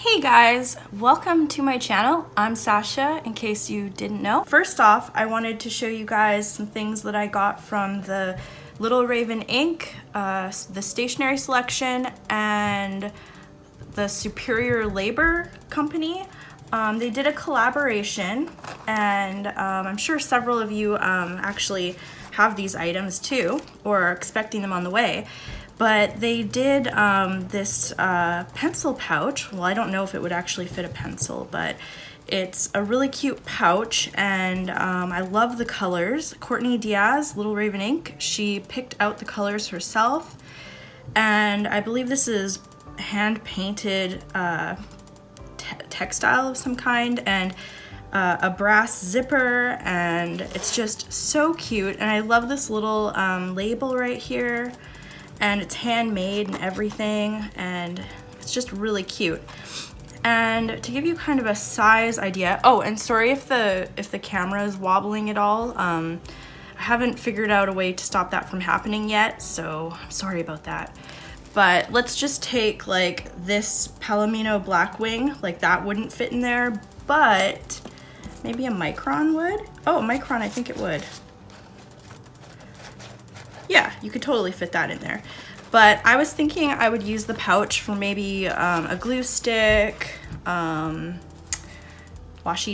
Hey guys, welcome to my channel. I'm Sasha, in case you didn't know. First off, I wanted to show you guys some things that I got from the Little Raven ink, the stationery selection, and the Superior Labor Company. They did a collaboration, and I'm sure several of you actually have these items too, or are expecting them on the way. But they did this pencil pouch. Well, I don't know if it would actually fit a pencil, but it's a really cute pouch, and I love the colors. Courtney Diaz, Little Raven Ink, she picked out the colors herself, and I believe this is hand-painted textile of some kind, and a brass zipper, and it's just so cute. And I love this little label right here, and it's handmade and everything, and it's just really cute. And to give you kind of a size idea, oh, and sorry if the camera is wobbling at all. I haven't figured out a way to stop that from happening yet, so I'm sorry about that. But let's just take like this Palomino Blackwing, like that wouldn't fit in there, but maybe a micron would. Oh, a micron, I think it would. Yeah, you could totally fit that in there. But I was thinking I would use the pouch for maybe a glue stick, washi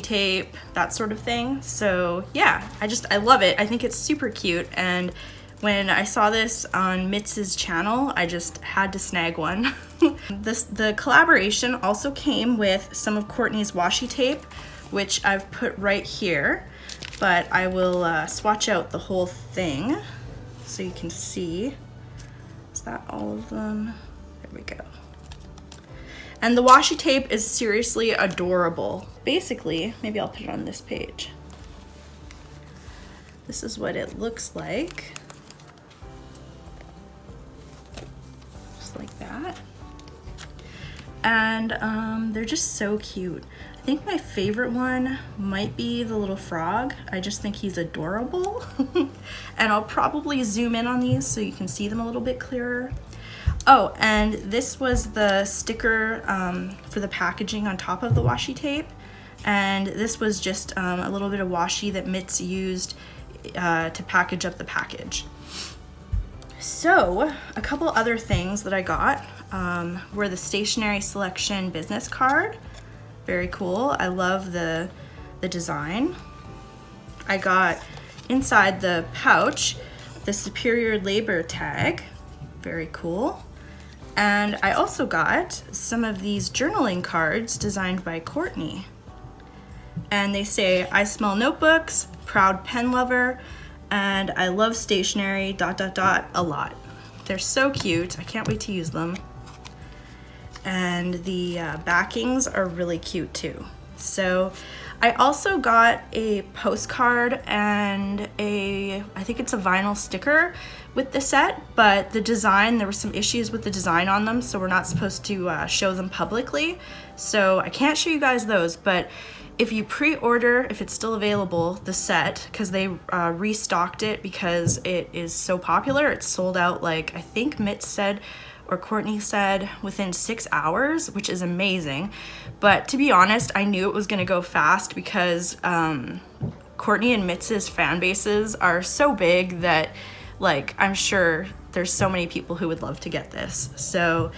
tape, that sort of thing. So yeah, I love it. I think it's super cute. And when I saw this on Mits's channel, I just had to snag one. The collaboration also came with some of Courtney's washi tape, which I've put right here, but I will swatch out the whole thing so you can see. Is that all of them? There we go. And the washi tape is seriously adorable. Basically, maybe I'll put it on this page. This is what it looks like. Just like that. And they're just so cute. I think my favorite one might be the little frog. I just think he's adorable. And I'll probably zoom in on these so you can see them a little bit clearer. Oh, and this was the sticker for the packaging on top of the washi tape. And this was just a little bit of washi that Mits used to package up the package. So, a couple other things that I got were the Stationery Selection business card. Very cool. I love the design. I got inside the pouch the Superior Labor tag. Very cool. And I also got some of these journaling cards designed by Courtney. And they say, "I smell notebooks, proud pen lover, and I love stationery, ... a lot." They're so cute. I can't wait to use them. And the backings are really cute too. So I also got a postcard and I think it's a vinyl sticker with the set, but the design, there were some issues with the design on them, so we're not supposed to show them publicly. So I can't show you guys those, but if you pre-order, if it's still available, the set, because they restocked it because it is so popular, it's sold out, like I think Mits said, or Courtney said, within 6 hours, which is amazing. But to be honest, I knew it was gonna go fast because Courtney and Mits's fan bases are so big that, like, I'm sure there's so many people who would love to get this. So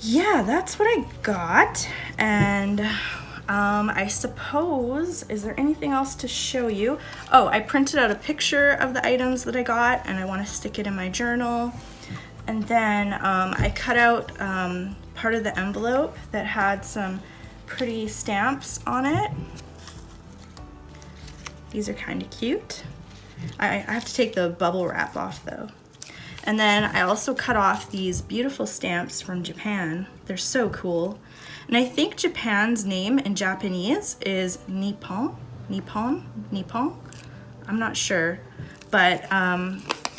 yeah, that's what I got. And I suppose, is there anything else to show you? Oh, I printed out a picture of the items that I got, and I want to stick it in my journal. And then I cut out part of the envelope that had some pretty stamps on it. These are kind of cute. I have to take the bubble wrap off though. And then I also cut off these beautiful stamps from Japan. They're so cool. And I think Japan's name in Japanese is Nippon. I'm not sure. But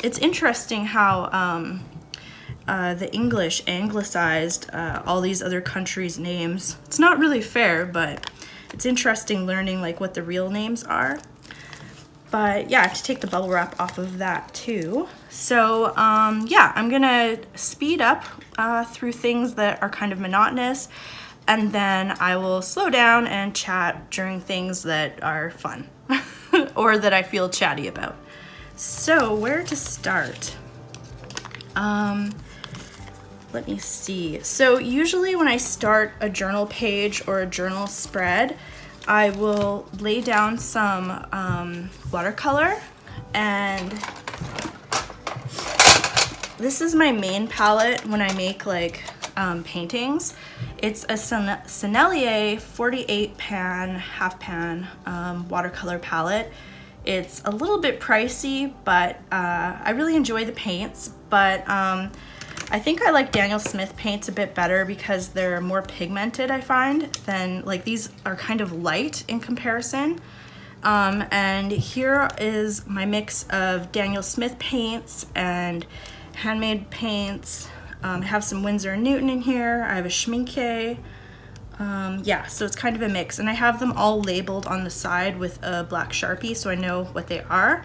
it's interesting how the English anglicized all these other countries' names. It's not really fair, but it's interesting learning like what the real names are. But yeah, I have to take the bubble wrap off of that too. So yeah, I'm gonna speed up through things that are kind of monotonous, and then I will slow down and chat during things that are fun or that I feel chatty about. So where to start? Let me see. So usually when I start a journal page or a journal spread, I will lay down some watercolor, and this is my main palette when I make like paintings. It's a Sennelier 48 pan, half pan watercolor palette. It's a little bit pricey, but I really enjoy the paints, but I think I like Daniel Smith paints a bit better because they're more pigmented, I find, than like these are kind of light in comparison. And here is my mix of Daniel Smith paints and handmade paints. I have some Winsor & Newton in here. I have a Schmincke. Yeah, so it's kind of a mix. And I have them all labeled on the side with a black Sharpie so I know what they are.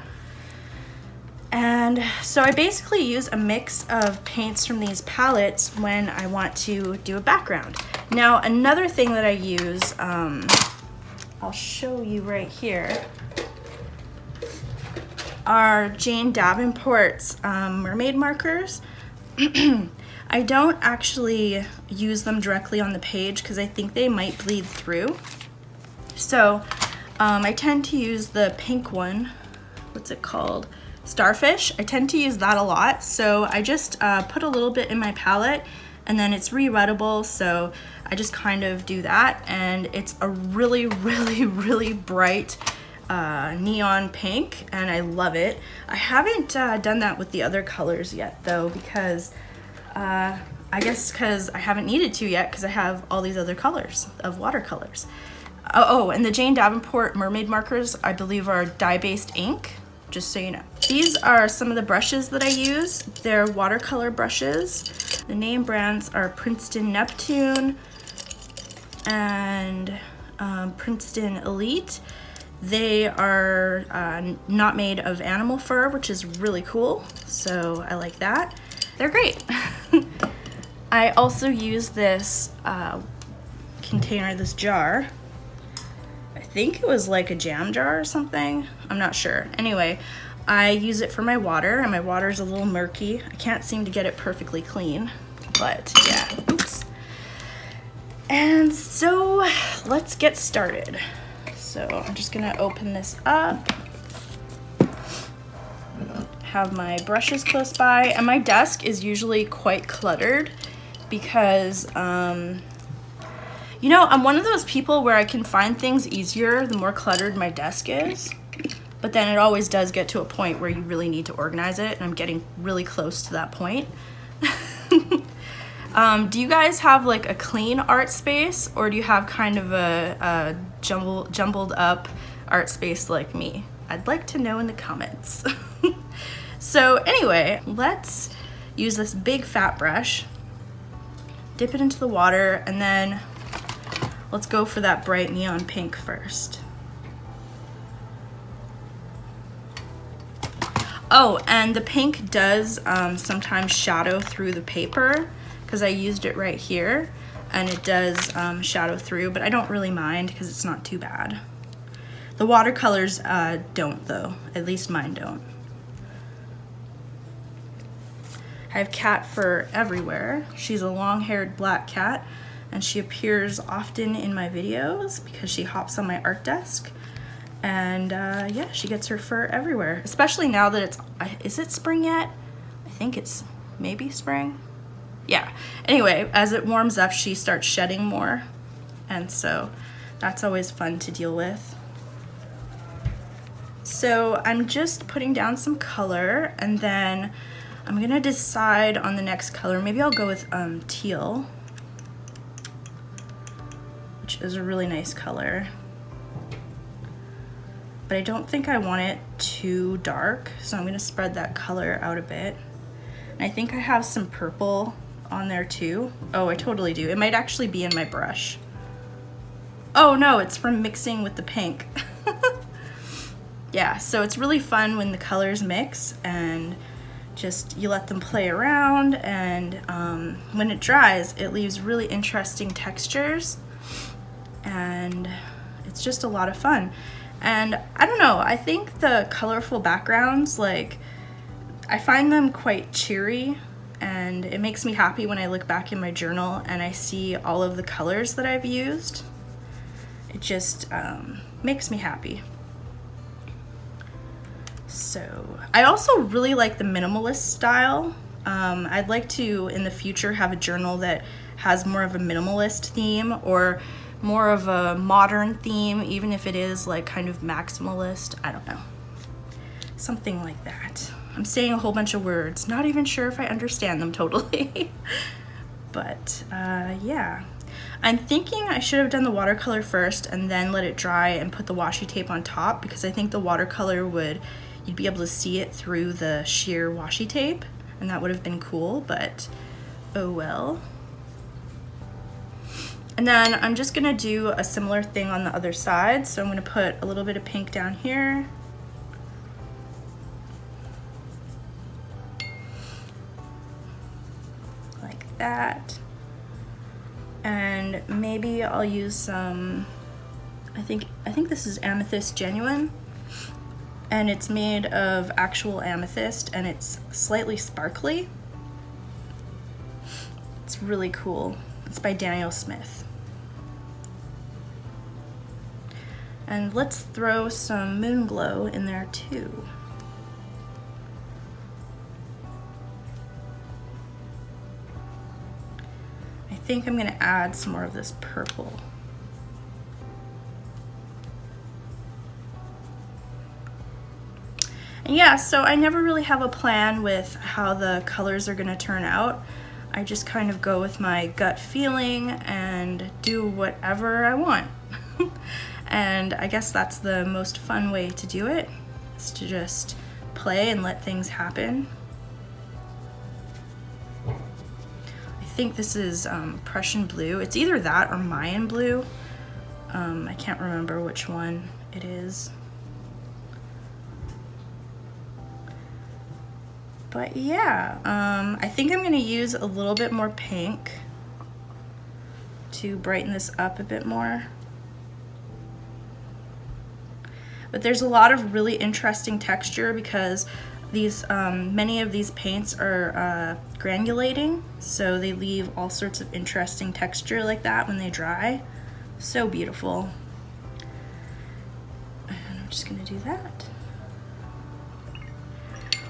And so I basically use a mix of paints from these palettes when I want to do a background. Now, another thing that I use, I'll show you right here, are Jane Davenport's mermaid markers. I don't actually use them directly on the page because I think they might bleed through. So I tend to use the pink one. What's it called? Starfish. I tend to use that a lot. So I just put a little bit in my palette, and then it's rewettable, so I just kind of do that, and it's a really, really, really bright neon pink, and I love it. I haven't done that with the other colors yet though, because I guess because I haven't needed to yet because I have all these other colors of watercolors. Oh, and the Jane Davenport mermaid markers I believe are dye-based ink, just so you know. These are some of the brushes that I use. They're watercolor brushes. The name brands are Princeton Neptune and Princeton Elite. They are not made of animal fur, which is really cool, so I like that. They're great. I also use this container, this jar. I think it was like a jam jar or something. I'm not sure. Anyway, I use it for my water, and my water is a little murky. I can't seem to get it perfectly clean, but yeah, oops. And so let's get started. So I'm just gonna open this up, have my brushes close by, and my desk is usually quite cluttered because, you know, I'm one of those people where I can find things easier the more cluttered my desk is, but then it always does get to a point where you really need to organize it, and I'm getting really close to that point. Do you guys have like a clean art space, or do you have kind of a jumbled up art space like me? I'd like to know in the comments. So anyway, let's use this big fat brush, dip it into the water, and then let's go for that bright neon pink first. Oh, and the pink does sometimes shadow through the paper because I used it right here, and it does shadow through, but I don't really mind because it's not too bad. The watercolors don't though, at least mine don't. I have cat fur everywhere. She's a long-haired black cat, and she appears often in my videos because she hops on my art desk. And yeah, she gets her fur everywhere, especially now that it's, is it spring yet? I think it's maybe spring. Yeah, anyway, as it warms up, she starts shedding more. And so that's always fun to deal with. So I'm just putting down some color, and then I'm gonna decide on the next color. Maybe I'll go with teal, which is a really nice color. But I don't think I want it too dark, so I'm gonna spread that color out a bit. And I think I have some purple on there too. Oh, I totally do. It might actually be in my brush. Oh no, it's from mixing with the pink. Yeah, so it's really fun when the colors mix and just, you let them play around, and when it dries, it leaves really interesting textures, and it's just a lot of fun. And I don't know, I think the colorful backgrounds, like, I find them quite cheery, and it makes me happy when I look back in my journal and I see all of the colors that I've used. It just makes me happy. So I also really like the minimalist style. I'd like to, in the future, have a journal that has more of a minimalist theme, or more of a modern theme, even if it is like kind of maximalist. I don't know. Something like that. I'm saying a whole bunch of words, not even sure if I understand them totally. But yeah. I'm thinking I should have done the watercolor first and then let it dry and put the washi tape on top, because I think the watercolor would, you'd be able to see it through the sheer washi tape, and that would have been cool, but oh well. And then I'm just gonna do a similar thing on the other side. So I'm gonna put a little bit of pink down here. Like that. And maybe I'll use some, I think this is Amethyst Genuine, and it's made of actual amethyst, and it's slightly sparkly. It's really cool. It's by Daniel Smith. And let's throw some Moon Glow in there too. I think I'm gonna add some more of this purple. And yeah, so I never really have a plan with how the colors are gonna turn out. I just kind of go with my gut feeling and do whatever I want. And I guess that's the most fun way to do it, is to just play and let things happen. I think this is Prussian blue. It's either that or Mayan blue. I can't remember which one it is. But yeah, I think I'm gonna use a little bit more pink to brighten this up a bit more. But there's a lot of really interesting texture because these many of these paints are granulating, so they leave all sorts of interesting texture like that when they dry. So beautiful. And I'm just gonna do that.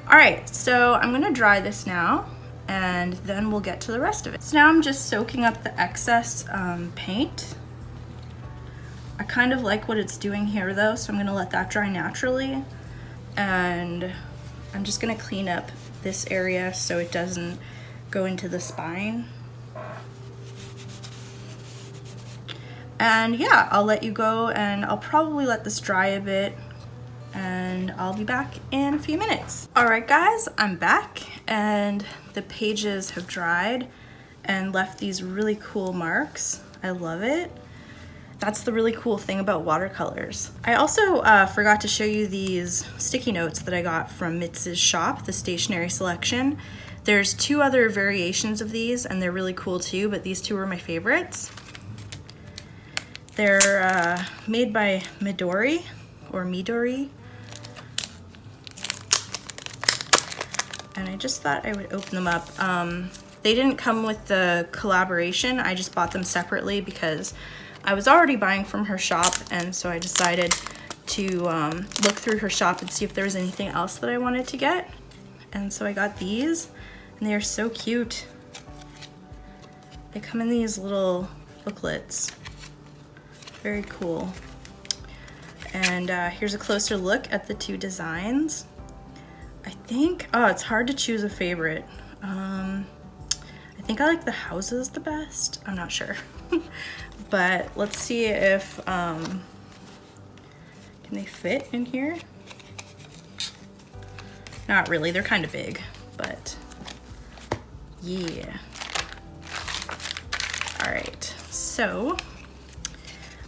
All right, so I'm gonna dry this now, and then we'll get to the rest of it. So now I'm just soaking up the excess paint. I kind of like what it's doing here though, so I'm gonna let that dry naturally. And I'm just gonna clean up this area so it doesn't go into the spine. And yeah, I'll let you go, and I'll probably let this dry a bit, and I'll be back in a few minutes. All right guys, I'm back, and the pages have dried and left these really cool marks. I love it. That's the really cool thing about watercolors. I also forgot to show you these sticky notes that I got from Mits's shop, the Stationery selection. There's 2 other variations of these, and they're really cool too, but these 2 are my favorites. They're made by Midori, or Midori. And I just thought I would open them up. They didn't come with the collaboration. I just bought them separately because I was already buying from her shop, and so I decided to look through her shop and see if there was anything else that I wanted to get. And so I got these, and they are so cute. They come in these little booklets. Very cool. And here's a closer look at the 2 designs. I think, oh, it's hard to choose a favorite. I think I like the houses the best. I'm not sure. But let's see if, can they fit in here? Not really, they're kind of big, but yeah. All right, so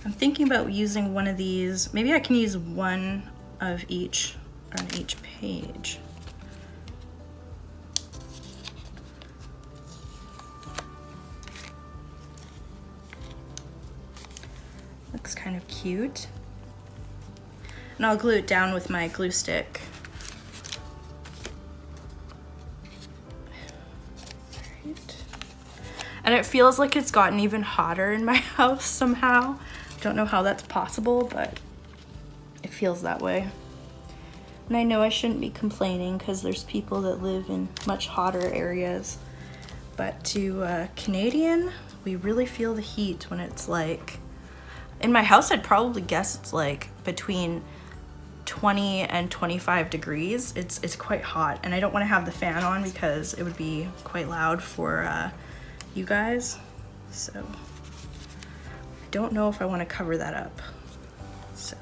I'm thinking about using one of these. Maybe I can use one of each on each page. Looks kind of cute. And I'll glue it down with my glue stick. And it feels like it's gotten even hotter in my house somehow. Don't know how that's possible, but it feels that way. And I know I shouldn't be complaining because there's people that live in much hotter areas. But to Canadian, we really feel the heat when it's like, in my house I'd probably guess it's like between 20 and 25 degrees. It's quite hot, and I don't want to have the fan on because it would be quite loud for you guys. So I don't know if I want to cover that up. So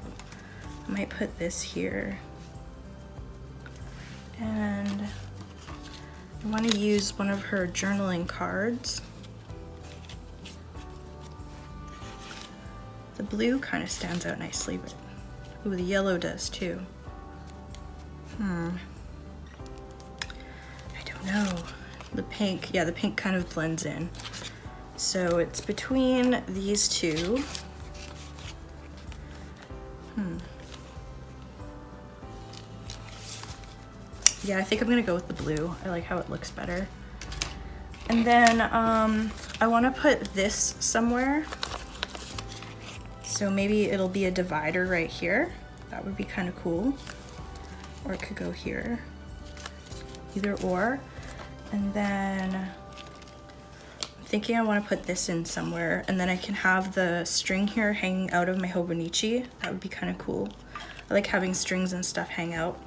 I might put this here. And I want to use one of her journaling cards. The blue kind of stands out nicely, but ooh, the yellow does too. I don't know. The pink, yeah, the pink kind of blends in. So it's between these two. Yeah, I think I'm gonna go with the blue. I like how it looks better. And then I wanna put this somewhere. So maybe it'll be a divider right here. That would be kind of cool. Or it could go here. Either or. And then I'm thinking I want to put this in somewhere, and then I can have the string here hanging out of my Hobonichi. That would be kind of cool. I like having strings and stuff hang out.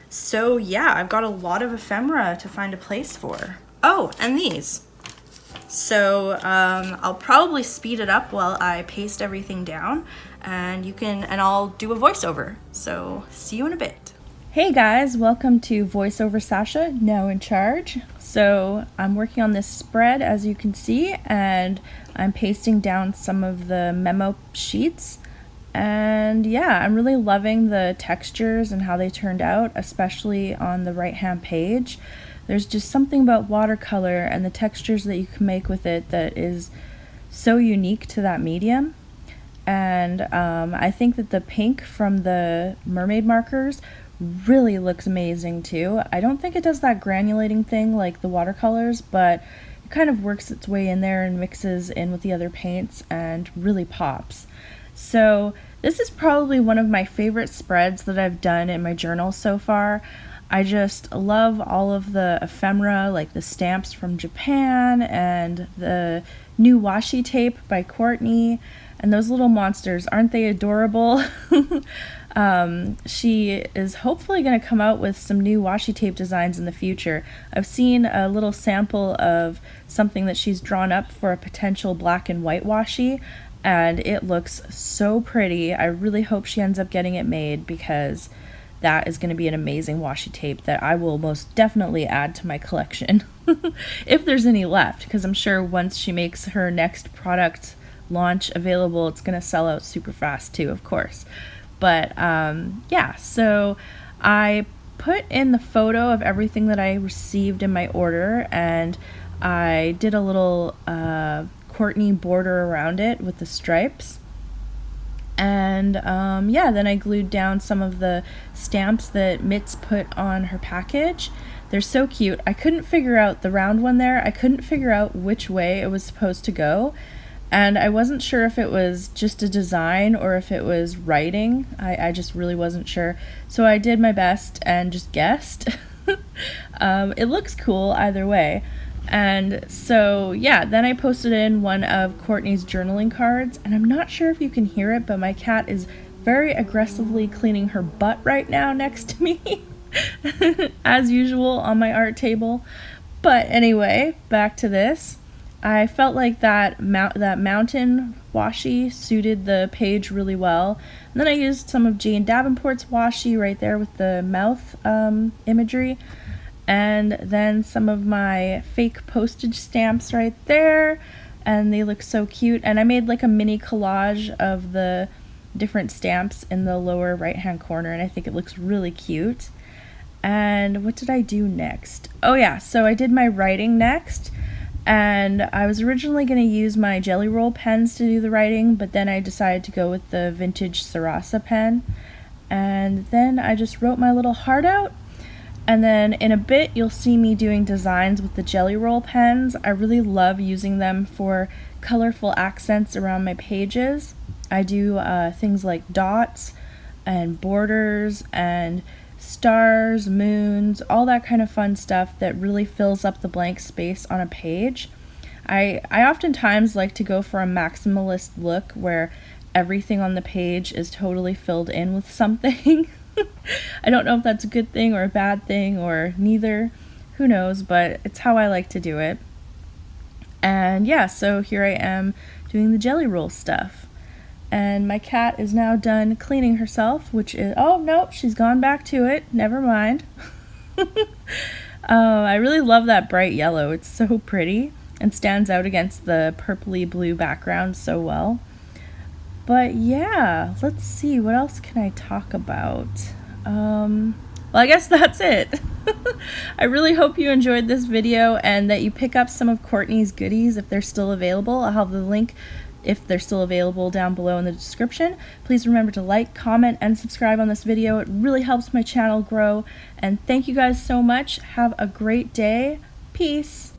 So yeah, I've got a lot of ephemera to find a place for. Oh, and these. So I'll probably speed it up while I paste everything down, and I'll do a voiceover. So see you in a bit. Hey guys, welcome to Voiceover Sasha, now in charge. So I'm working on this spread, as you can see, and I'm pasting down some of the memo sheets. And yeah, I'm really loving the textures and how they turned out, especially on the right-hand page. There's just something about watercolor and the textures that you can make with it that is so unique to that medium. And I think that the pink from the mermaid markers really looks amazing too. I don't think it does that granulating thing like the watercolors, but it kind of works its way in there and mixes in with the other paints and really pops. So this is probably one of my favorite spreads that I've done in my journal so far. I just love all of the ephemera, like the stamps from Japan and the new washi tape by Courtney, and those little monsters, aren't they adorable? She is hopefully going to come out with some new washi tape designs in the future. I've seen a little sample of something that she's drawn up for a potential black and white washi, and it looks so pretty. I really hope she ends up getting it made because that is going to be an amazing washi tape that I will most definitely add to my collection if there's any left, because I'm sure once she makes her next product launch available, it's going to sell out super fast too, of course. But yeah, so I put in the photo of everything that I received in my order, and I did a little Courtney border around it with the stripes. And yeah, then I glued down some of the stamps that Mits put on her package. They're so cute. I couldn't figure out the round one there. I couldn't figure out which way it was supposed to go. And I wasn't sure if it was just a design or if it was writing. I just really wasn't sure. So I did my best and just guessed. It looks cool either way. And so yeah, then I posted in one of Courtney's journaling cards, and I'm not sure if you can hear it, but my cat is very aggressively cleaning her butt right now next to me as usual on my art table. But anyway, back to this. I felt like that mountain washi suited the page really well. And then I used some of Jane Davenport's washi right there with the mouth imagery. And then some of my fake postage stamps right there, and they look so cute. And I made like a mini collage of the different stamps in the lower right hand corner, and I think it looks really cute. And what did I do next? Oh yeah, so I did my writing next, And I was originally going to use my Jelly Roll pens to do the writing, but then I decided to go with the vintage Sarasa pen. And then I just wrote my little heart out. And then in a bit you'll see me doing designs with the Jelly Roll pens. I really love using them for colorful accents around my pages. I do things like dots and borders and stars, moons, all that kind of fun stuff that really fills up the blank space on a page. I oftentimes like to go for a maximalist look where everything on the page is totally filled in with something. I don't know if that's a good thing or a bad thing or neither. Who knows, but it's how I like to do it. And yeah, so here I am doing the Jelly Roll stuff. And my cat is now done cleaning herself, which is, oh no, she's gone back to it. Never mind. I really love that bright yellow. It's so pretty and stands out against the purpley blue background so well. But yeah, let's see, what else can I talk about? Well, I guess that's it. I really hope you enjoyed this video and that you pick up some of Courtney's goodies if they're still available. I'll have the link if they're still available down below in the description. Please remember to like, comment, and subscribe on this video. It really helps my channel grow. And thank you guys so much. Have a great day. Peace.